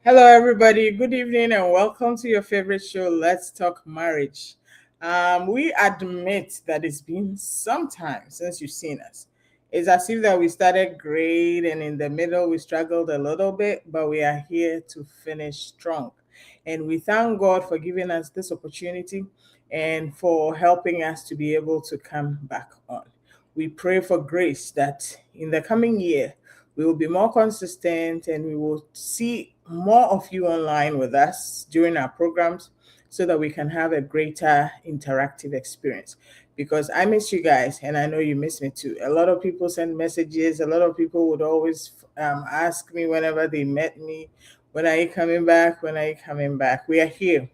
Hello, everybody. Good evening, and welcome to your favorite show, Let's Talk Marriage. We admit that it's been some time since you've seen us. It's as if that we started great, and in the middle we struggled a little bit, but we are here to finish strong. And we thank God for giving us this opportunity and for helping us to be able to come back on. We pray for grace that in the coming year we will be more consistent and we will see more of you online with us during our programs so that we can have a greater interactive experience. Because I miss you guys and I know you miss me too. A lot of people send messages. A lot of people would always ask me whenever they met me, when are you coming back? When are you coming back? We are here.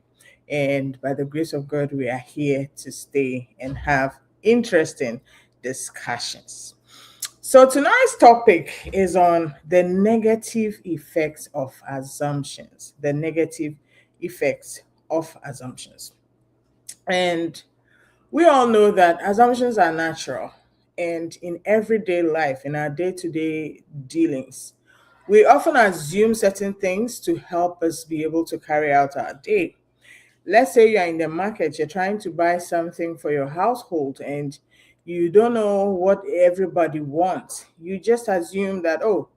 And by the grace of God, we are here to stay and have interesting discussions. So tonight's topic is on the negative effects of assumptions. The negative effects of assumptions. And we all know that assumptions are natural. And in everyday life, in our day to day dealings, we often assume certain things to help us be able to carry out our day. Let's say you're in the market, you're trying to buy something for your household and you don't know what everybody wants. You just assume that, oh,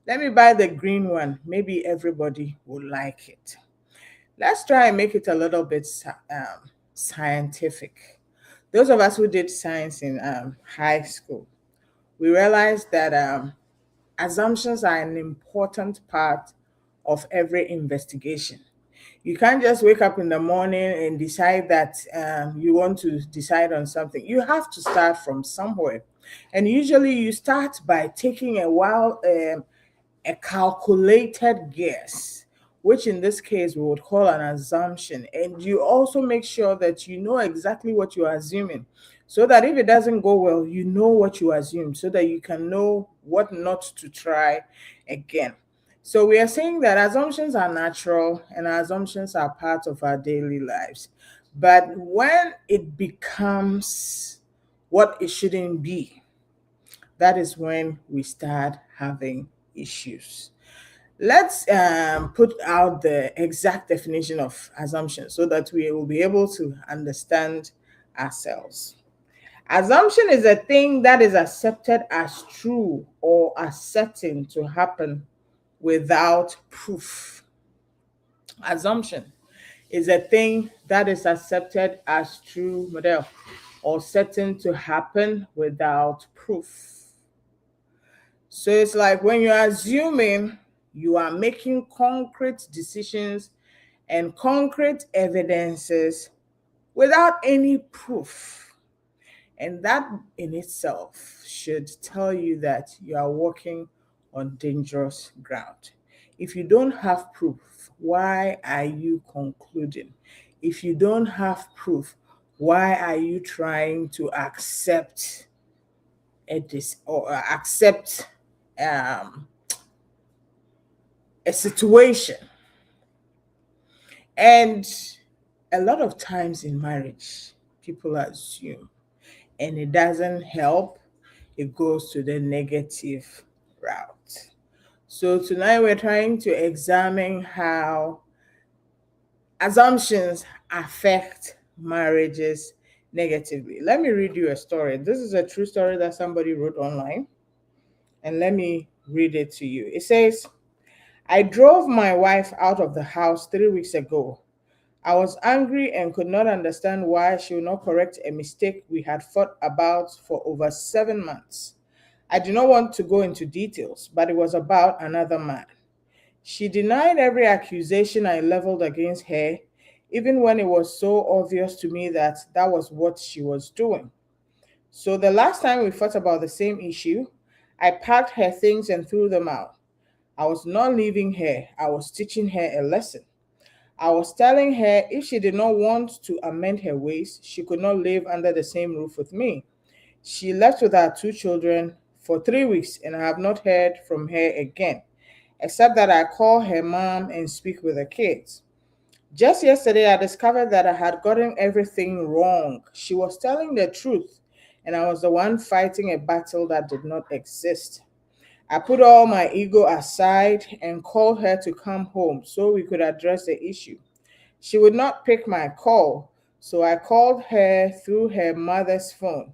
let me buy the green one. Maybe everybody will like it. Let's try and make it a little bit scientific. Those of us who did science in high school, we realized that assumptions are an important part of every investigation. You can't just wake up in the morning and decide that you want to decide on something. You have to start from somewhere. And usually you start by taking a calculated guess, which in this case we would call an assumption. And you also make sure that you know exactly what you're assuming so that if it doesn't go well, you know what you assume so that you can know what not to try again. So we are saying that assumptions are natural and our assumptions are part of our daily lives. But when it becomes what it shouldn't be, that is when we start having issues. Let's put out the exact definition of assumption so that we will be able to understand ourselves. Assumption is a thing that is accepted as true or as certain to happen without proof. Assumption is a thing that is accepted as true model or certain to happen without proof. So it's like when you're assuming, you are making concrete decisions and concrete evidences without any proof. And that in itself should tell you that you are walking on dangerous ground. If you don't have proof, why are you concluding? If you don't have proof, why are you trying to accept accept um, a situation? And a lot of times in marriage, people assume, and it doesn't help. It goes to the negative route. So tonight we're trying to examine how assumptions affect marriages negatively. Let me read you a story. This is a true story that somebody wrote online, and let me read it to you. It says, I drove my wife out of the house 3 weeks ago. I was angry and could not understand why she would not correct a mistake we had fought about for over 7 months. I do not want to go into details, but it was about another man. She denied every accusation I leveled against her, even when it was so obvious to me that that was what she was doing. So the last time we fought about the same issue, I packed her things and threw them out. I was not leaving her, I was teaching her a lesson. I was telling her if she did not want to amend her ways, she could not live under the same roof with me. She left with our 2 children for 3 weeks and I have not heard from her again, except that I call her mom and speak with the kids. Just yesterday, I discovered that I had gotten everything wrong. She was telling the truth, and I was the one fighting a battle that did not exist. I put all my ego aside and called her to come home so we could address the issue. She would not pick my call, so I called her through her mother's phone.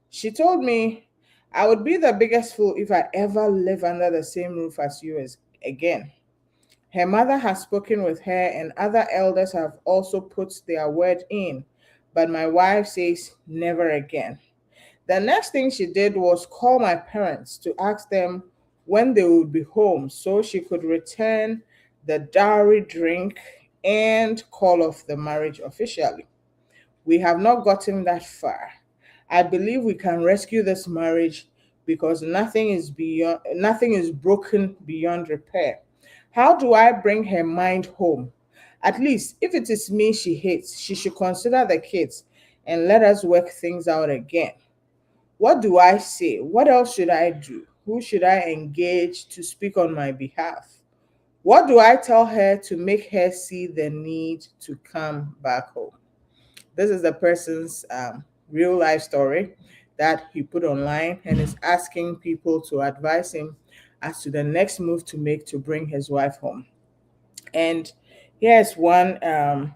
She told me I would be the biggest fool if I ever live under the same roof as you again. Her mother has spoken with her, and other elders have also put their word in, but my wife says never again. The next thing she did was call my parents to ask them when they would be home so she could return the dowry drink and call off the marriage officially. We have not gotten that far. I believe we can rescue this marriage because nothing is broken beyond repair. How do I bring her mind home? At least if it is me she hates, she should consider the kids and let us work things out again. What do I say? What else should I do? Who should I engage to speak on my behalf? What do I tell her to make her see the need to come back home? This is the person's real life story that he put online and is asking people to advise him as to the next move to make to bring his wife home. And here's one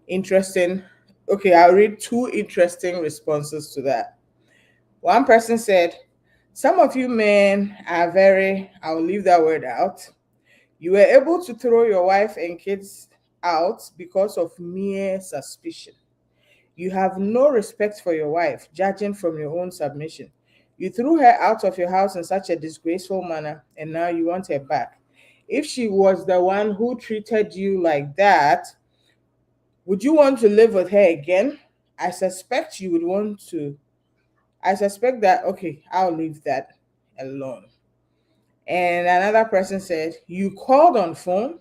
interesting, okay, I'll read two interesting responses to that. One person said, some of you men are very, I'll leave that word out. You were able to throw your wife and kids out because of mere suspicion. You have no respect for your wife, judging from your own submission. You threw her out of your house in such a disgraceful manner, and now you want her back. If she was the one who treated you like that, would you want to live with her again? I suspect you would want to. I suspect that, okay, I'll leave that alone. And another person said, you called on phone.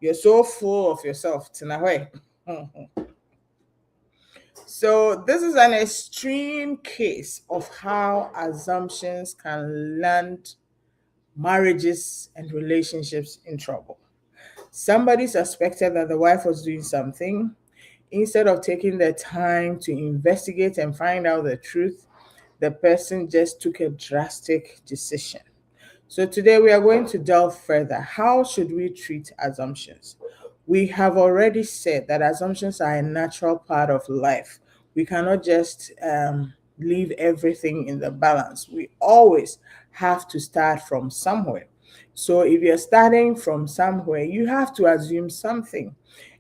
You're so full of yourself. Tinawe. So this is an extreme case of how assumptions can land marriages and relationships in trouble. Somebody suspected that the wife was doing something. Instead of taking the time to investigate and find out the truth, the person just took a drastic decision. So today we are going to delve further. How should we treat assumptions? We have already said that assumptions are a natural part of life. We cannot just leave everything in the balance. We always have to start from somewhere. So if you're starting from somewhere, you have to assume something.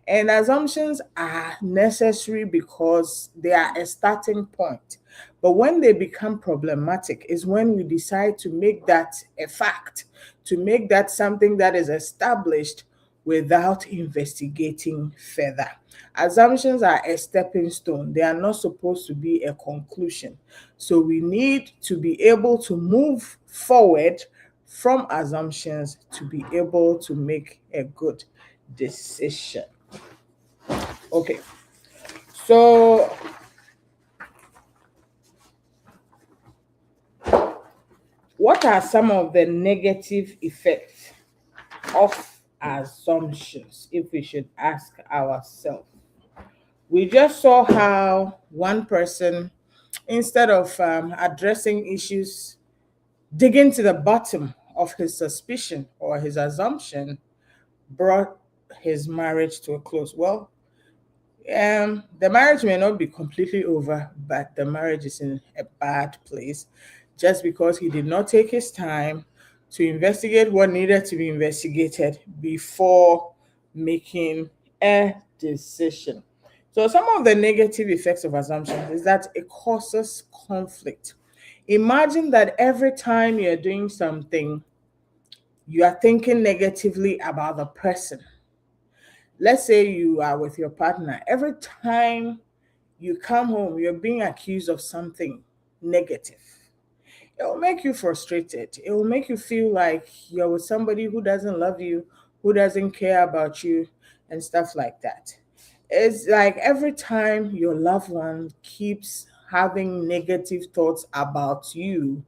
And assumptions are necessary because they are a starting point. But when they become problematic is when we decide to make that a fact, to make that something that is established without investigating further. Assumptions are a stepping stone. They are not supposed to be a conclusion. So we need to be able to move forward from assumptions to be able to make a good decision. Okay, so what are some of the negative effects of assumptions if we should ask ourselves? We just saw how one person, instead of addressing issues, digging to the bottom of his suspicion or his assumption, brought his marriage to a close. Well, the marriage may not be completely over, but the marriage is in a bad place just because he did not take his time to investigate what needed to be investigated before making a decision. So, some of the negative effects of assumptions is that it causes conflict. Imagine that every time you're doing something, you are thinking negatively about the person. Let's say you are with your partner. Every time you come home, you're being accused of something negative. It will make you frustrated. It will make you feel like you're with somebody who doesn't love you, who doesn't care about you, and stuff like that. It's like every time your loved one keeps having negative thoughts about you,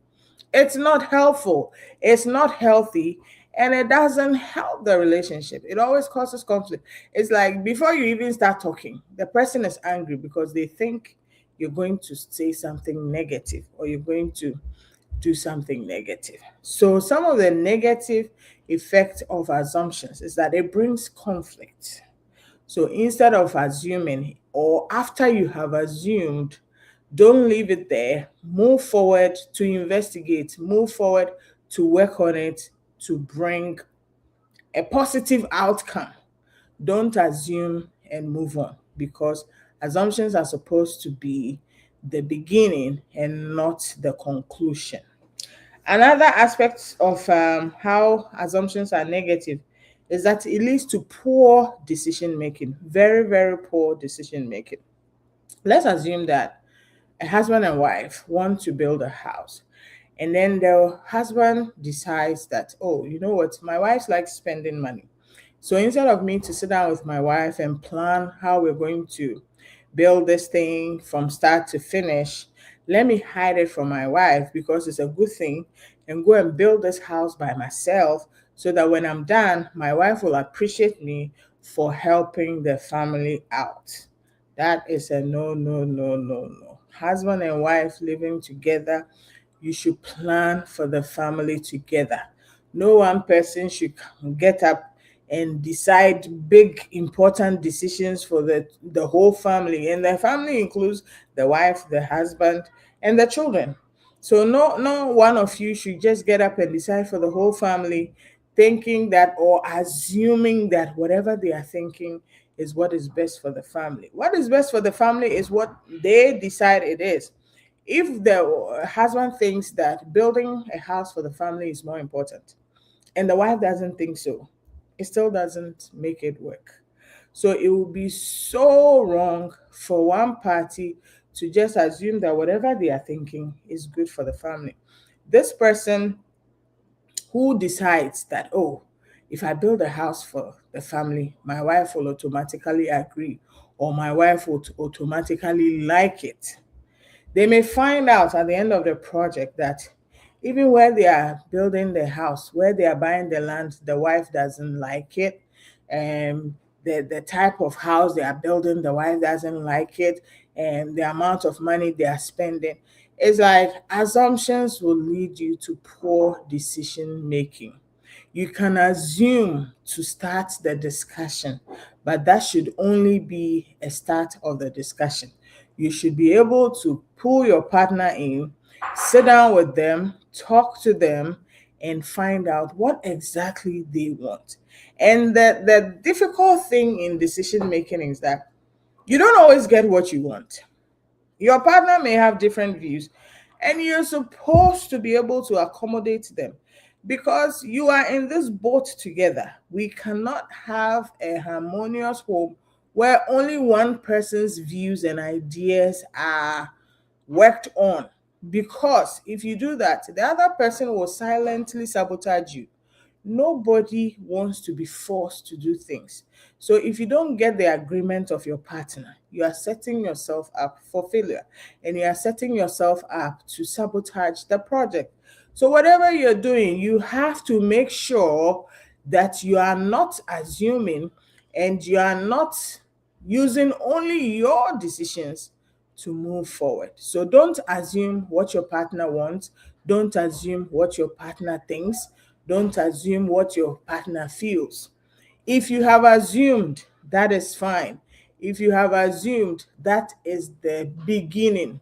it's not helpful, it's not healthy, and it doesn't help the relationship. It always causes conflict. It's like before you even start talking, the person is angry because they think you're going to say something negative or you're going to do something negative. So some of the negative effect of assumptions is that it brings conflict. So instead of assuming, or after you have assumed, don't leave it there. Move forward to investigate, move forward to work on it to bring a positive outcome. Don't assume and move on, because assumptions are supposed to be the beginning and not the conclusion. Another aspect of how assumptions are negative is that it leads to poor decision making, very, very poor decision making. Let's assume that a husband and wife want to build a house, and then the husband decides that, oh, you know what, my wife likes spending money. So instead of me to sit down with my wife and plan how we're going to build this thing from start to finish, let me hide it from my wife because it's a good thing and go and build this house by myself, so that when I'm done, my wife will appreciate me for helping the family out. That is a no, no, no, no, no. Husband and wife living together, you should plan for the family together. No one person should get up and decide big important decisions for the whole family. And the family includes the wife, the husband, and the children. So no one of you should just get up and decide for the whole family, thinking that or assuming that whatever they are thinking is what is best for the family. What is best for the family is what they decide it is. If the husband thinks that building a house for the family is more important and the wife doesn't think so, it still doesn't make it work. So it would be so wrong for one party to just assume that whatever they are thinking is good for the family. This person who decides that, oh, if I build a house for the family, my wife will automatically agree, or my wife would automatically like it, they may find out at the end of the project that even where they are building the house, where they are buying the land, the wife doesn't like it. And the type of house they are building, the wife doesn't like it. And the amount of money they are spending. It's like assumptions will lead you to poor decision making. You can assume to start the discussion, but that should only be a start of the discussion. You should be able to pull your partner in, sit down with them, talk to them, and find out what exactly they want. And the difficult thing in decision making is that you don't always get what you want. Your partner may have different views, and you're supposed to be able to accommodate them because you are in this boat together. We cannot have a harmonious home where only one person's views and ideas are worked on. Because if you do that, the other person will silently sabotage you. Nobody wants to be forced to do things. So if you don't get the agreement of your partner, you are setting yourself up for failure and you are setting yourself up to sabotage the project. So whatever you're doing, you have to make sure that you are not assuming and you are not using only your decisions to move forward. So don't assume what your partner wants. Don't assume what your partner thinks. Don't assume what your partner feels. If you have assumed, that is fine. If you have assumed, that is the beginning.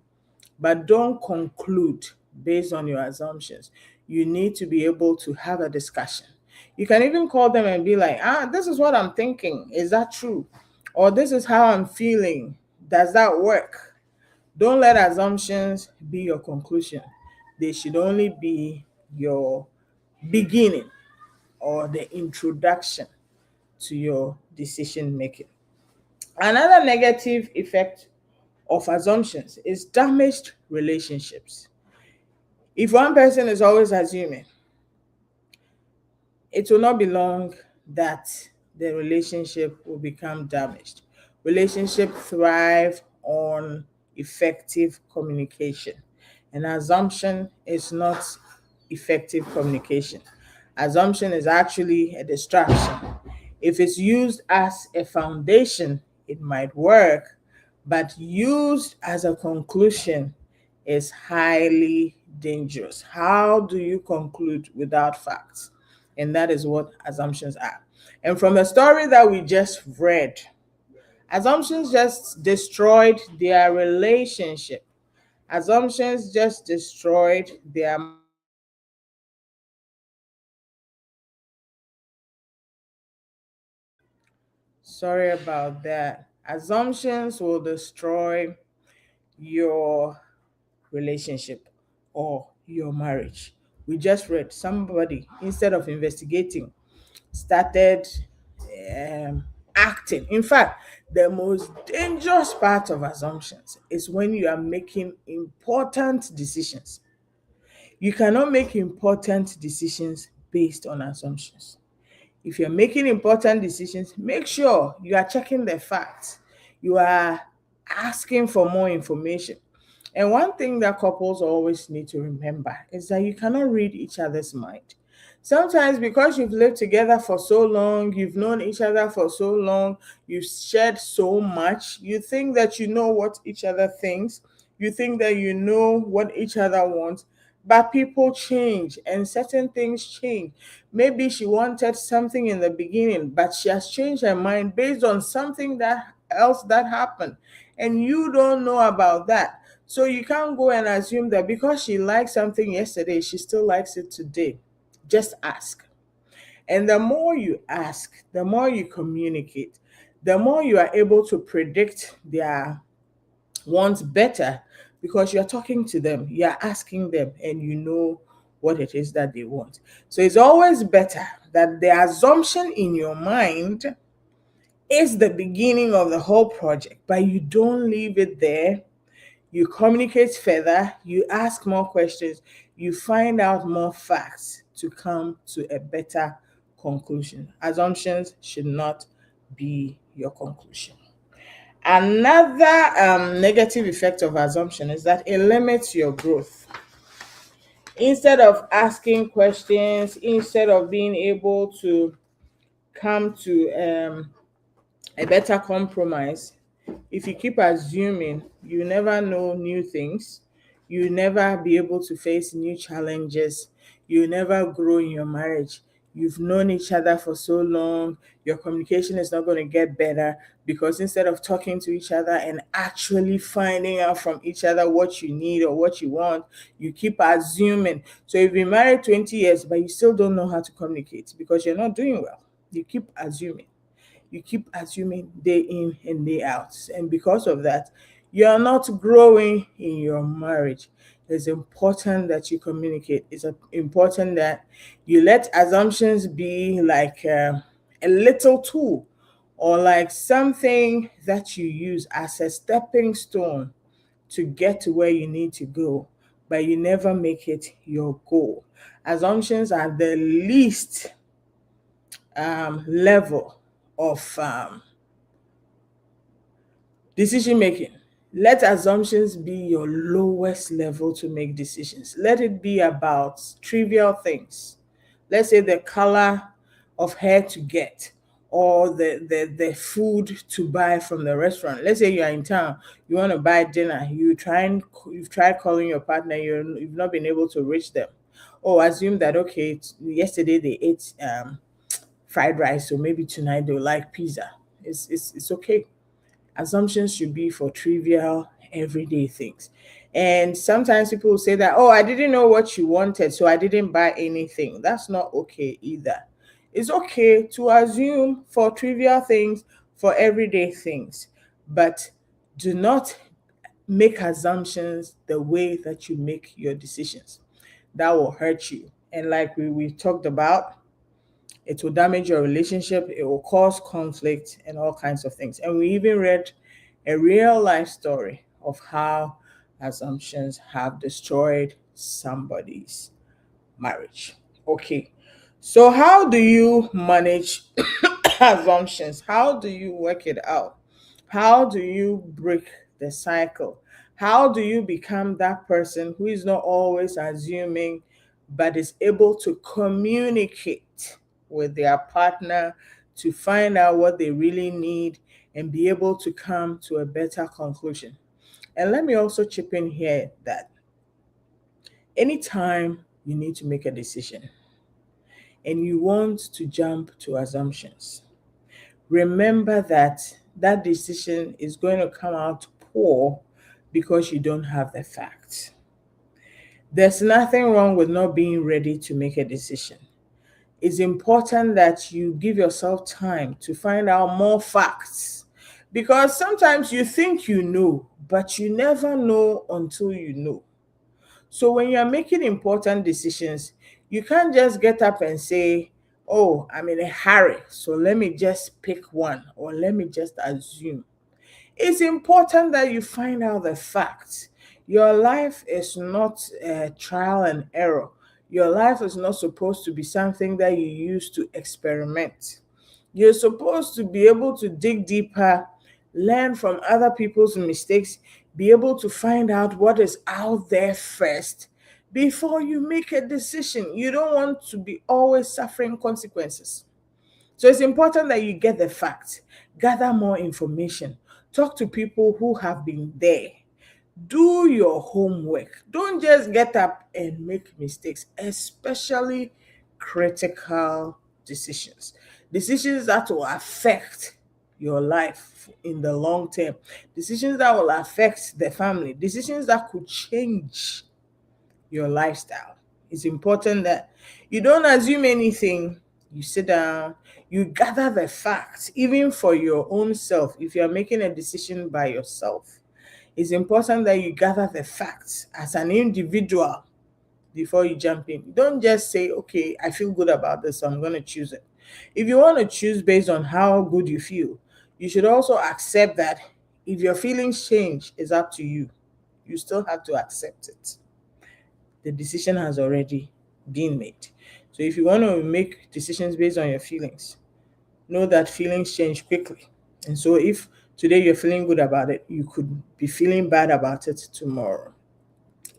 But don't conclude based on your assumptions. You need to be able to have a discussion. You can even call them and be like, this is what I'm thinking. Is that true? Or this is how I'm feeling. Does that work? Don't let assumptions be your conclusion. They should only be your beginning or the introduction to your decision making. Another negative effect of assumptions is damaged relationships. If one person is always assuming, it will not be long that the relationship will become damaged. Relationships thrive on effective communication. An assumption is not effective communication. Assumption is actually a distraction. If it's used as a foundation, it might work, but used as a conclusion is highly dangerous. How do you conclude without facts? And that is what assumptions are. And from the story that we just read, assumptions just destroyed their relationship. Assumptions just destroyed their. Sorry about that. Assumptions will destroy your relationship or your marriage. We just read somebody, instead of investigating, started acting. In fact, the most dangerous part of assumptions is when you are making important decisions. You cannot make important decisions based on assumptions. If you're making important decisions, make sure you are checking the facts. You are asking for more information. And one thing that couples always need to remember is that you cannot read each other's mind. Sometimes, because you've lived together for so long, you've known each other for so long, you've shared so much, you think that you know what each other thinks, you think that you know what each other wants, but people change and certain things change. Maybe she wanted something in the beginning, but she has changed her mind based on something that else that happened, and you don't know about that. So you can't go and assume that because she liked something yesterday, she still likes it today. Just ask. And the more you ask, the more you communicate, the more you are able to predict their wants better, because you're talking to them, you're asking them, and you know what it is that they want. So it's always better that the assumption in your mind is the beginning of the whole project, but you don't leave it there. You communicate further, you ask more questions, you find out more facts to come to a better conclusion. Assumptions should not be your conclusion. Another negative effect of assumption is that it limits your growth. Instead of asking questions, instead of being able to come to a better compromise, if you keep assuming, you never know new things, you never be able to face new challenges, you never grow in your marriage. You've known each other for so long, your communication is not going to get better, because instead of talking to each other and actually finding out from each other what you need or what you want, you keep assuming. So you've been married 20 years, but you still don't know how to communicate because you're not doing well. You keep assuming, you keep assuming day in and day out. And because of that, you're not growing in your marriage. It's important that you communicate. It's important that you let assumptions be like a little tool, or like something that you use as a stepping stone to get to where you need to go, but you never make it your goal. Assumptions are the least level of decision making. Let assumptions be your lowest level to make decisions. Let it be about trivial things. Let's say the color of hair to get, or the food to buy from the restaurant. Let's say you are in town, you want to buy dinner, you've tried calling your partner, you've not been able to reach them. Oh, assume that okay, yesterday they ate fried rice, so maybe tonight they'll like pizza. It's okay. Assumptions should be for trivial, everyday things. And sometimes people will say that, oh, I didn't know what you wanted, so I didn't buy anything. That's not okay either. It's okay to assume for trivial things, for everyday things, but do not make assumptions the way that you make your decisions. That will hurt you. And like we talked about, it will damage your relationship, it will cause conflict and all kinds of things. And we even read a real life story of how assumptions have destroyed somebody's marriage. Okay, so how do you manage assumptions? How do you work it out? How do you break the cycle? How do you become that person who is not always assuming, but is able to communicate with their partner to find out what they really need and be able to come to a better conclusion? And let me also chip in here that Anytime you need to make a decision and you want to jump to assumptions, remember that that decision is going to come out poor because you don't have the facts. There's nothing wrong with not being ready to make a decision. It's important that you give yourself time to find out more facts, because sometimes you think you know, but you never know until you know. So when you're making important decisions, you can't just get up and say, oh, I'm in a hurry, so let me just pick one or let me just assume. It's important that you find out the facts. Your life is not trial and error. Your life is not supposed to be something that you use to experiment. You're supposed to be able to dig deeper, learn from other people's mistakes, be able to find out what is out there first before you make a decision. You don't want to be always suffering consequences. So it's important that you get the facts, gather more information, talk to people who have been there, do your homework. Don't just get up and make mistakes, especially critical decisions. Decisions that will affect your life in the long term, decisions that will affect the family, decisions that could change your lifestyle. It's important that you don't assume anything. You sit down, you gather the facts, even for your own self. If you're making a decision by yourself, it's important that you gather the facts as an individual before you jump in. Don't just say, okay, I feel good about this, so I'm going to choose it. If you want to choose based on how good you feel, you should also accept that if your feelings change, it's up to you. You still have to accept it. The decision has already been made. So if you want to make decisions based on your feelings, know that feelings change quickly. And so if today you're feeling good about it, you could be feeling bad about it tomorrow.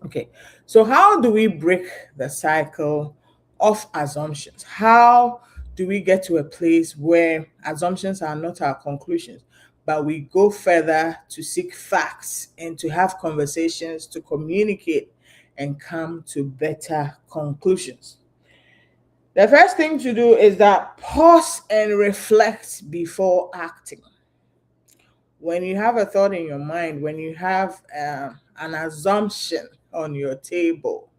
Okay, so how do we break the cycle of assumptions? How do we get to a place where assumptions are not our conclusions, but we go further to seek facts and to have conversations, to communicate and come to better conclusions? The first thing to do is that pause and reflect before acting. When you have a thought in your mind, when you have an assumption on your table,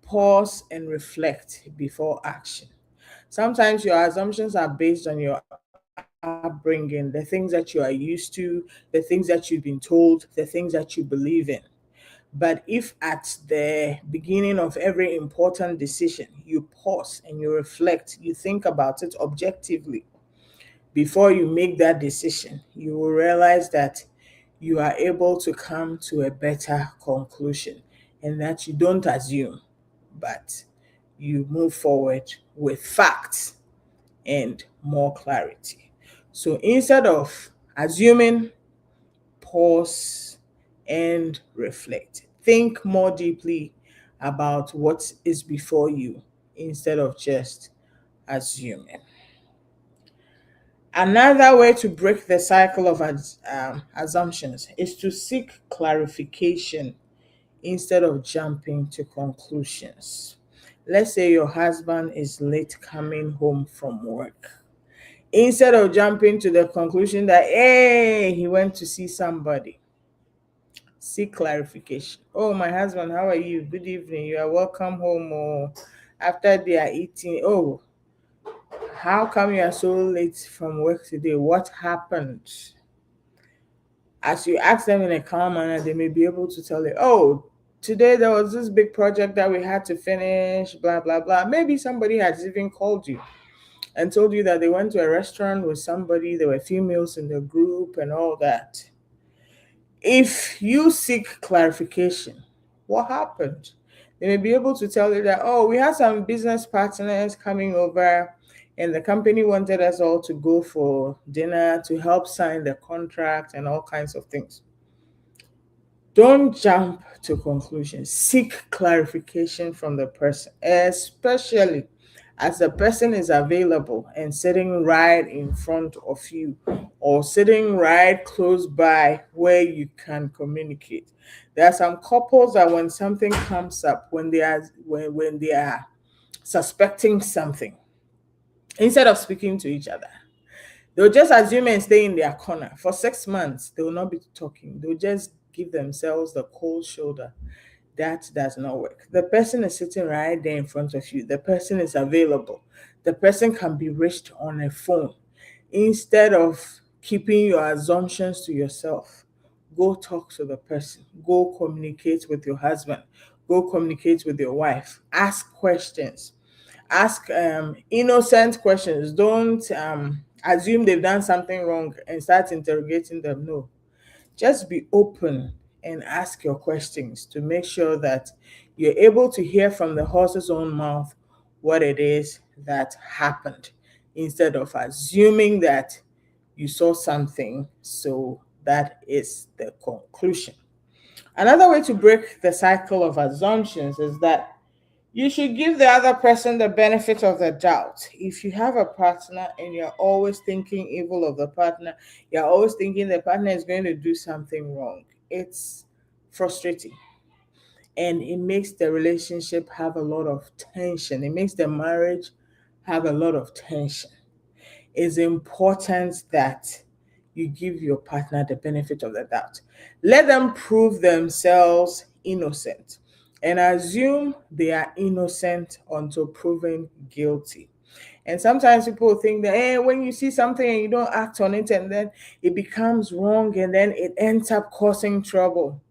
pause and reflect before action. Sometimes your assumptions are based on your upbringing, the things that you are used to, the things that you've been told, the things that you believe in. But if at the beginning of every important decision, you pause and you reflect, you think about it objectively before you make that decision, you will realize that you are able to come to a better conclusion and that you don't assume, but you move forward with facts and more clarity. So instead of assuming, pause and reflect. Think more deeply about what is before you instead of just assuming. Another way to break the cycle of assumptions is to seek clarification instead of jumping to conclusions. Let's say your husband is late coming home from work. Instead of jumping to the conclusion that, hey, he went to see somebody, seek clarification. Oh, my husband, how are you? Good evening. You are welcome home. Or after they are eating, oh, how come you are so late from work today? What happened? As you ask them in a calm manner, they may be able to tell you, oh, today there was this big project that we had to finish, blah, blah, blah. Maybe somebody has even called you and told you that they went to a restaurant with somebody, there were females in the group and all that. If you seek clarification, what happened? They may be able to tell you that, oh, we had some business partners coming over and the company wanted us all to go for dinner to help sign the contract and all kinds of things. Don't jump to conclusions. Seek clarification from the person, especially As the person is available and sitting right in front of you or sitting right close by where you can communicate. There are some couples that when something comes up, when they are suspecting something, instead of speaking to each other, they'll just assume and stay in their corner. For 6 months, they will not be talking. They'll just give themselves the cold shoulder. That does not work. The person is sitting right there in front of you. The person is available. The person can be reached on a phone. Instead of keeping your assumptions to yourself, go talk to the person. Go communicate with your husband. Go communicate with your wife. Ask questions. Ask innocent questions. Don't assume they've done something wrong and start interrogating them. No, just be open and ask your questions to make sure that you're able to hear from the horse's own mouth what it is that happened, instead of assuming that you saw something. So that is the conclusion. Another way to break the cycle of assumptions is that you should give the other person the benefit of the doubt. If you have a partner and you're always thinking evil of the partner, you're always thinking the partner is going to do something wrong, it's frustrating. And it makes the relationship have a lot of tension. It makes the marriage have a lot of tension. It's important that you give your partner the benefit of the doubt. Let them prove themselves innocent and assume they are innocent until proven guilty. And sometimes people think that when you see something and you don't act on it, and then it becomes wrong and then it ends up causing trouble.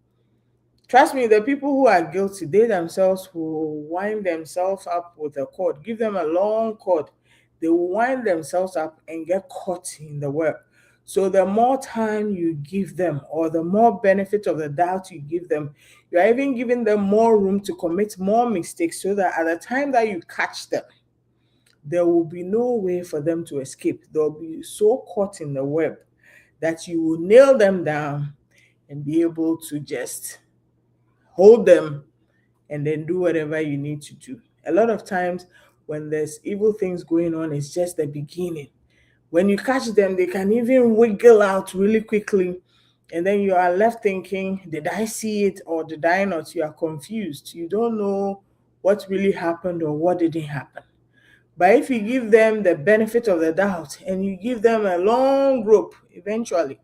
Trust me, the people who are guilty, they themselves will wind themselves up with a cord. Give them a long cord. They will wind themselves up and get caught in the web. So the more time you give them, or the more benefit of the doubt you give them, you are even giving them more room to commit more mistakes, so that at the time that you catch them, there will be no way for them to escape. They'll be so caught in the web that you will nail them down and be able to just hold them and then do whatever you need to do. A lot of times when there's evil things going on, it's just the beginning. When you catch them, they can even wiggle out really quickly. And then you are left thinking, did I see it or did I not? You are confused. You don't know what really happened or what didn't happen. But if you give them the benefit of the doubt and you give them a long rope, eventually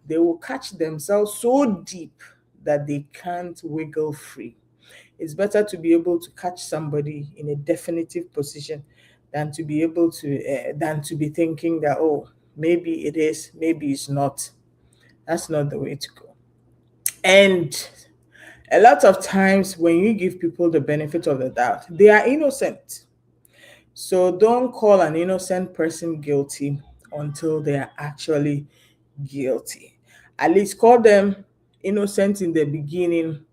they will catch themselves so deep that they can't wiggle free. It's better to be able to catch somebody in a definitive position than to be able to than to be thinking that, oh, maybe it is, maybe it's not. That's not the way to go. And a lot of times when you give people the benefit of the doubt, they are innocent. So don't call an innocent person guilty until they are actually guilty. At least call them innocent in the beginning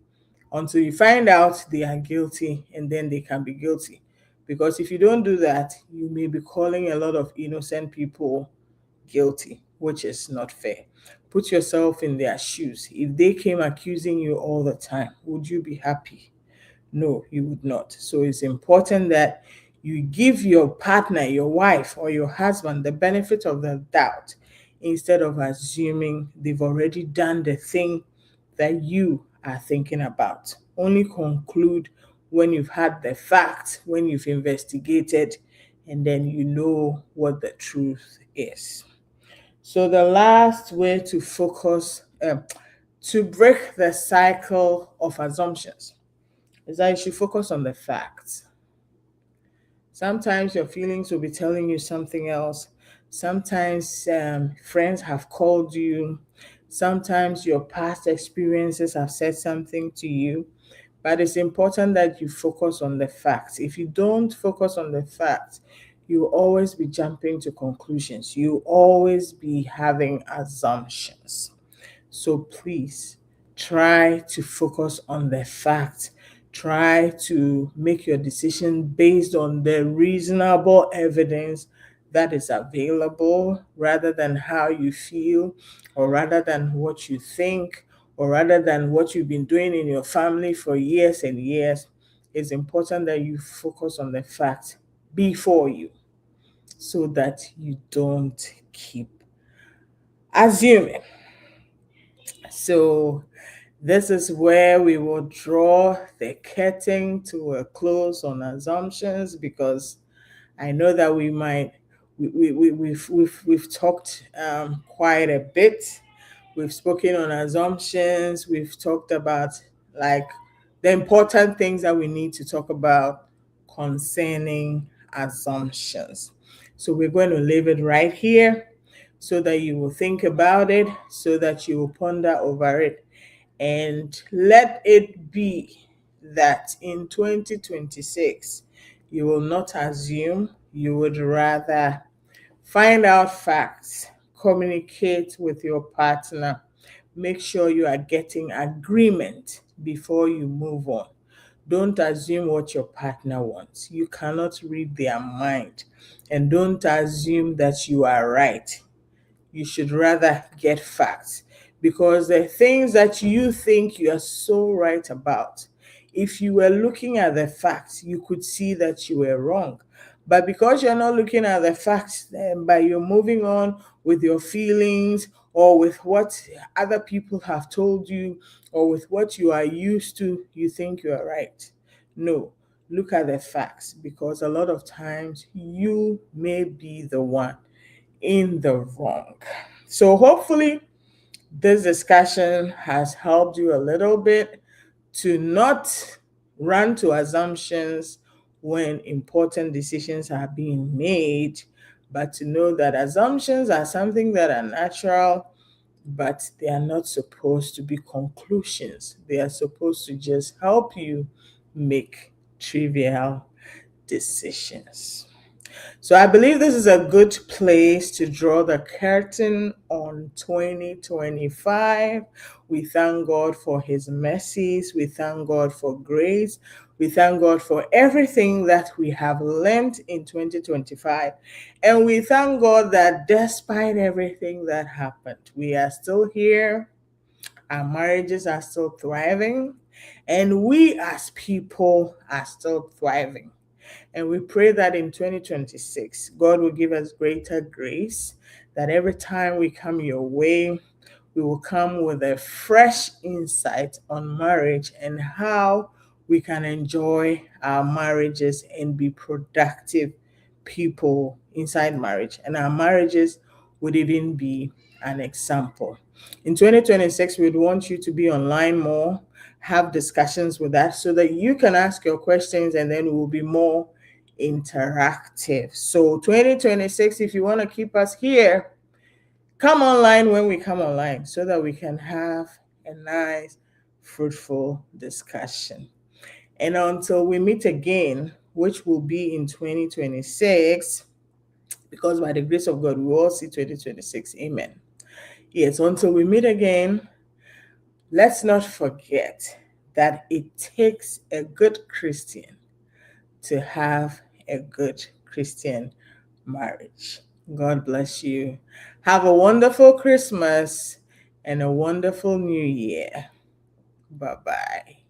until you find out they are guilty, and then they can be guilty. Because if you don't do that, you may be calling a lot of innocent people guilty, which is not fair. Put yourself in their shoes. If they came accusing you all the time, would you be happy? No, you would not. So it's important that you give your partner, your wife, or your husband the benefit of the doubt, instead of assuming they've already done the thing that you are thinking about. Only conclude when you've had the facts, when you've investigated, and then you know what the truth is. So the last way to focus, to break the cycle of assumptions, is that you should focus on the facts. Sometimes your feelings will be telling you something else. Sometimes friends have called you. Sometimes your past experiences have said something to you. But it's important that you focus on the facts. If you don't focus on the facts, you will always be jumping to conclusions. You will always be having assumptions. So please try to focus on the facts. Try to make your decision based on the reasonable evidence that is available, rather than how you feel, or rather than what you think, or rather than what you've been doing in your family for years and years. It's important that you focus on the facts before you so that you don't keep assuming. So this is where we will draw the curtain to a close on assumptions, because I know that we've talked quite a bit. We've spoken on assumptions. We've talked about like the important things that we need to talk about concerning assumptions. So we're going to leave it right here so that you will think about it, so that you will ponder over it, and let it be that in 2026 you will not assume, you would rather find out facts, communicate with your partner, make sure you are getting agreement before you move on. Don't assume what your partner wants. You cannot read their mind. And don't assume that you are right. You should rather get facts, because the things that you think you are so right about, if you were looking at the facts, you could see that you were wrong. But because you're not looking at the facts, then by you're moving on with your feelings, or with what other people have told you, or with what you are used to, you think you are right. No, look at the facts, because a lot of times you may be the one in the wrong. So hopefully this discussion has helped you a little bit to not run to assumptions when important decisions are being made, but to know that assumptions are something that are natural, but they are not supposed to be conclusions. They are supposed to just help you make trivial decisions. So I believe this is a good place to draw the curtain on 2025. We thank God for his mercies. We thank God for grace. We thank God for everything that we have learned in 2025. And we thank God that despite everything that happened, we are still here. Our marriages are still thriving. And we as people are still thriving. And we pray that in 2026, God will give us greater grace, that every time we come your way, we will come with a fresh insight on marriage and how we can enjoy our marriages and be productive people inside marriage. And our marriages would even be an example. In 2026, we'd want you to be online more, have discussions with us so that you can ask your questions, and then we'll be more interactive. So 2026, if you want to keep us here, come online when we come online so that we can have a nice, fruitful discussion. And until we meet again, which will be in 2026, because by the grace of God, we will all see 2026. Amen. Yes, until we meet again, let's not forget that it takes a good Christian to have a good Christian marriage. God bless you. Have a wonderful Christmas and a wonderful New Year. Bye bye.